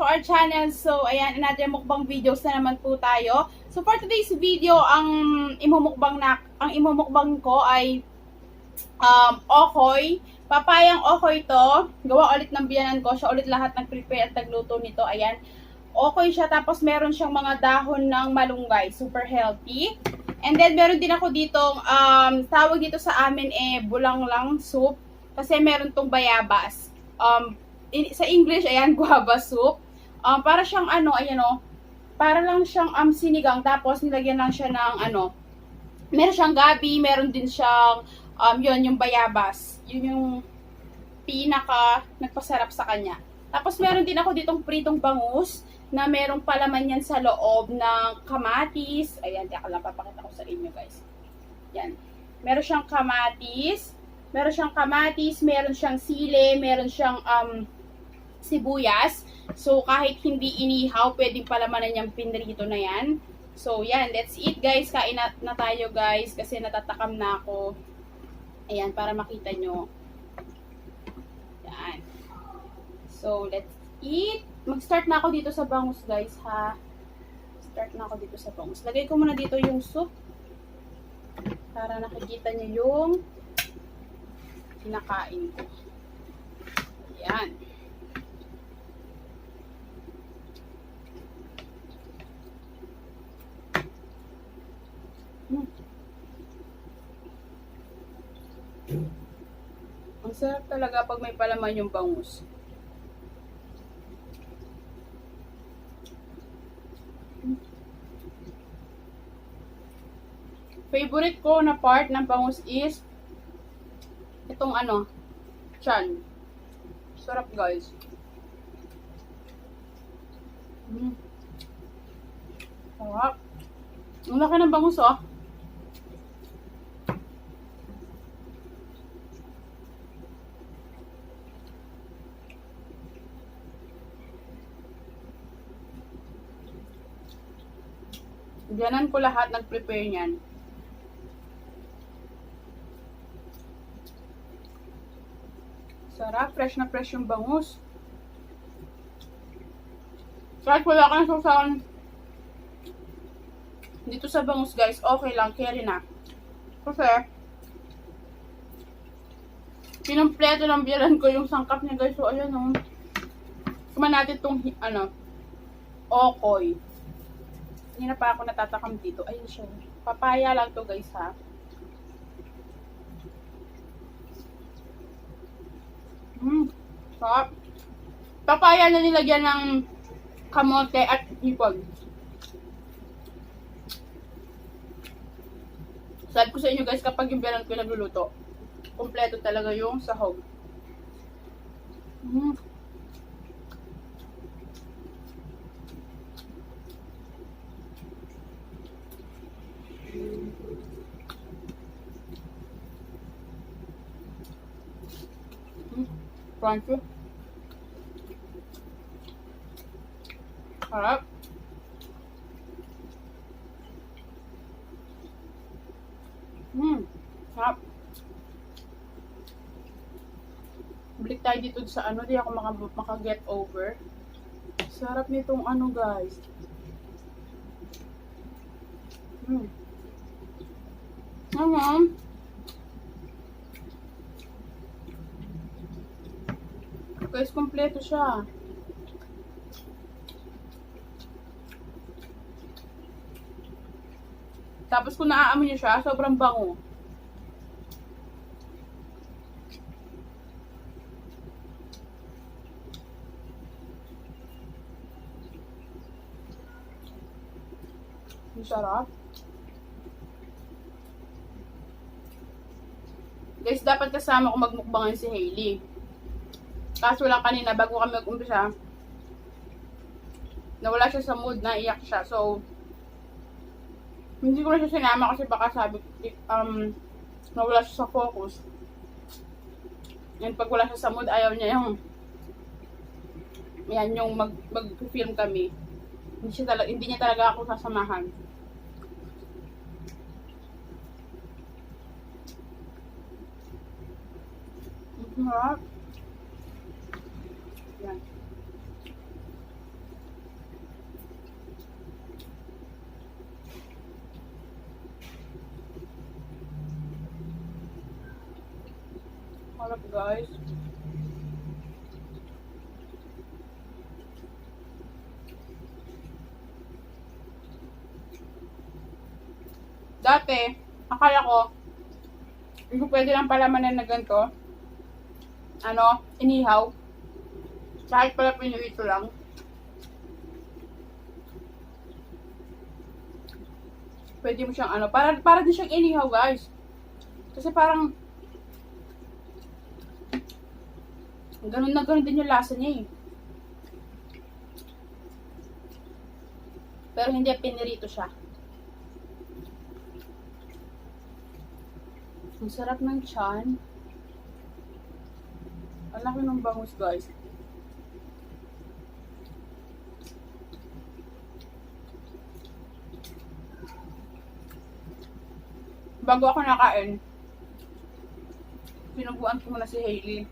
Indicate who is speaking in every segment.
Speaker 1: our channel. So, ayan, another mukbang videos na naman po tayo. So, for today's video, ang imumukbang ko ay Okoy. Papayang Okoy to. Gawa ulit ng biyanan ko. Siya ulit lahat nag-prepare at nagluto nito. Ayan. Okoy siya. Tapos, meron siyang mga dahon ng malunggay. Super healthy. And then, meron din ako ditong, tawag dito sa amin bulanglang soup. Kasi meron tong bayabas. Sa English, ayan, guava soup. Para siyang ayan para lang siyang sinigang. Tapos, nilagyan lang siya ng meron siyang gabi, meron din siyang, yung bayabas. Yun yung pinaka nagpasarap sa kanya. Tapos, meron din ako ditong pritong bangus na merong palaman yan sa loob ng kamatis. Ayan, tiyak lang, papakita ko sa inyo, guys. Yan. Meron siyang kamatis, meron siyang sili, meron siyang sibuyas. So, kahit hindi inihaw, pwedeng palamanan niyang pinrito na yan. So, yan. That's it, guys. Kain na tayo, guys. Kasi natatakam na ako. Ayan, para makita nyo. Yan. So, let's eat. Mag-start na ako dito sa bangus, guys, ha. Start na ako dito sa bangus. Lagay ko muna dito yung soup. Para nakikita nyo yung kinakain ko. Yan. Ang sarap talaga pag may palaman yung bangus. Favorite ko na part ng bangus is itong chan. Sarap, guys. Sarap. Ang laki ng bangus, oh. Diyanan ko lahat nag-prepare niyan. Sarap, fresh na fresh yung bangus. Kahit wala kang sausawan dito sa bangus, guys, okay lang, carry na. Kasi pinumpleto ng biyaran ko yung sangkap niya, guys. So, ayan o. Kumain natin itong, Okoy. Hindi na pa ako natatakam dito. Ayun siya. Papaya lang to, guys, ha. Sarap. Papaya na nilagyan ng kamote at hipon. Sabi ko sa inyo, guys, kapag yung biyanan ko nagluluto, kompleto talaga yung sahog. Crunchy. Harap. Harap. Balik tayo dito sa di ako maka-get over. Sarap nitong guys. Guys, kompleto siya. Tapos kung naaamoy niyo siya, sobrang bango. Ang sarap. Guys, dapat kasama ko magmukbangan si Hailey. Kaso lang kanina, bago kami mag-umpisa, nawala siya sa mood, naiyak siya. So, hindi ko na siya sinama kasi baka sabi, nawala siya sa focus. And pag wala siya sa mood, ayaw niya yung mag-film kami. Hindi niya talaga ako sasamahan. Sarap. Yan. Sarap guys. Dati, akala ko, hindi pwede lang palamanan na ganito. Ano, inihaw. Kahit pala pinirito lang. Pwede mo siyang ano, para din siyang inihaw guys. Kasi parang, ganun na ganun din yung lasa niya eh. Pero hindi pinirito siya. Ang sarap ng tiyan. Ang laki ng bangus guys. Bago ako nakain, sinubuan ko muna si Hailey.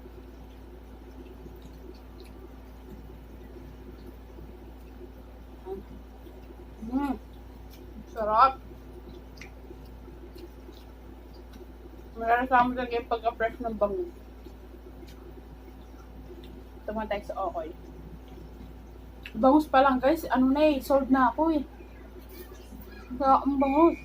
Speaker 1: Sarap. Mararasama talaga yung pagka-fresh ng bangus. Tumahan tayo sa Okoy. Bangus pa lang guys, ano na eh, sold na ako eh. Kaya ang bangus.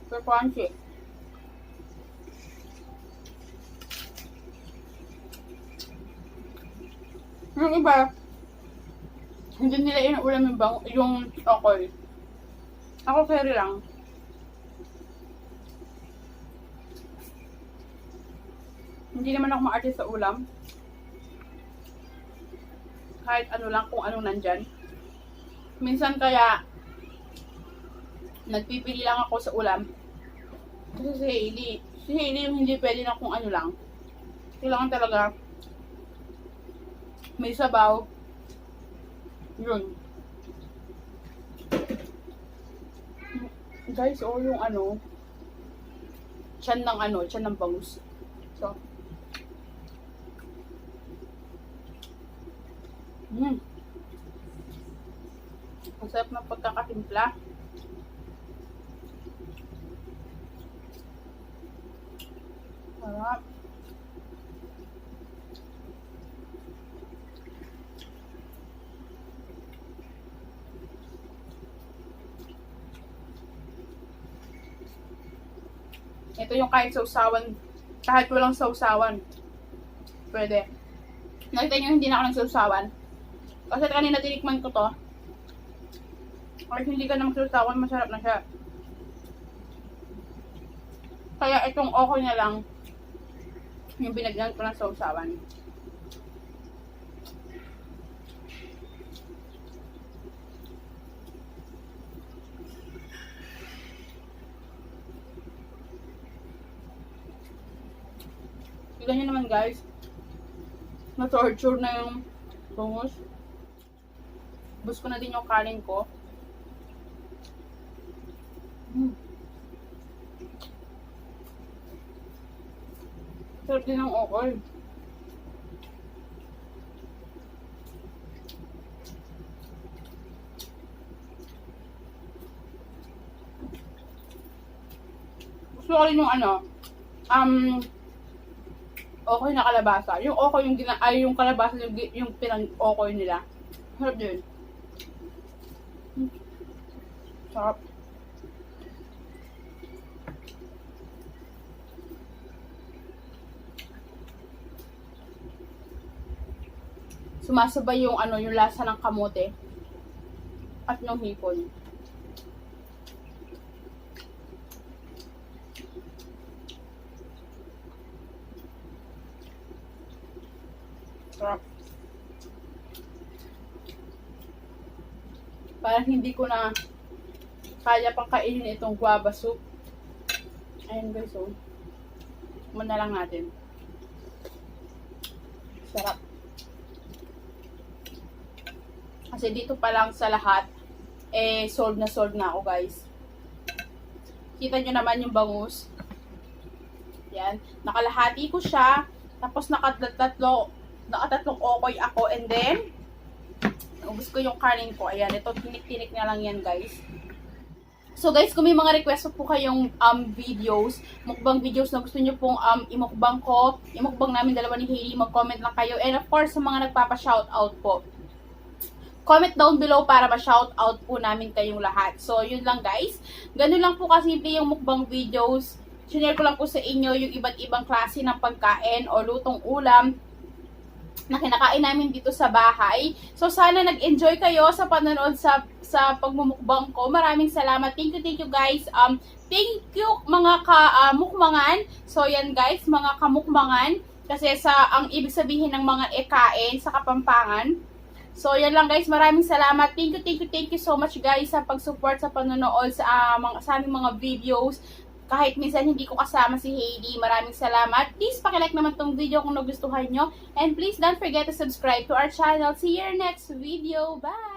Speaker 1: Super crunchy. Yung iba, hindi nila inuulam yung Okoy. Ako carry lang. Hindi naman ako ma-arte sa ulam. Kahit ano lang, kung anong nandyan. Minsan kaya, nagpipili lang ako sa ulam. Kasi si Hailey yung hindi pwede na kung ano lang. Kailangan talaga may sabaw. Yun. Guys, yung ano, tiyan ng bangus. So, ang sarap ng pagkakatimpla. Sarap. Ito yung kahit sausawan, kahit walang sausawan, pwede. Nakita nyo, hindi na ako nagsausawan. Kasi kanina tinikman ko to. Kahit hindi ka na magsausawan, masarap na siya. Kaya itong Okoy na lang, yung binagyan ko ng sausawan. Tignan nyo naman guys, na-torture na yung bangus. Bus ko na din yung kanin ko. Sarap din ng Okoy. Gusto ko rin yung ano, Okoy na kalabasa. Yung Okoy yung kalabasa yung pinang-Okoy nila. Sarap din. Sarap. Sumasabay yung ano, yung lasa ng kamote at ng hipon. Sarap. Parang hindi ko na kaya pang kainin itong guava soup. Ayan guys, so. Muna lang natin. Sarap. Kasi dito pa lang sa lahat, sold na ako guys. Kita nyo naman yung bangus. Yan. Nakalahati ko siya. Tapos nakatatlong Okoy ako. And then, ubus ko yung kanin ko. Ayan. Ito, tinik-tinik na lang yan guys. So guys, kung may mga request po kayong videos, mukbang videos na gusto nyo pong imukbang ko, imukbang namin dalawa ni Hailey, mag-comment lang kayo. And of course, sa mga nagpapa-shoutout po, comment down below para ma-shoutout po namin kayong lahat. So yun lang guys. Ganun lang po kasimple yung mukbang videos. Sinare ko lang po sa inyo yung iba't ibang klase ng pagkain o lutong ulam na kinakain namin dito sa bahay. So, sana nag-enjoy kayo sa panonood sa pagmumukbang ko. Maraming salamat. Thank you guys. Thank you mga kamukmangan. So, yan guys, mga kamukmangan. Kasi ang ibig sabihin ng mga ekain sa Kapampangan. So, yan lang guys. Maraming salamat. Thank you so much guys sa pag-support sa panonood sa aming mga videos. Kahit minsan hindi ko kasama si Hailey, maraming salamat. Please, pakilike naman tong video kung nagustuhan nyo. And please, don't forget to subscribe to our channel. See you in our next video. Bye!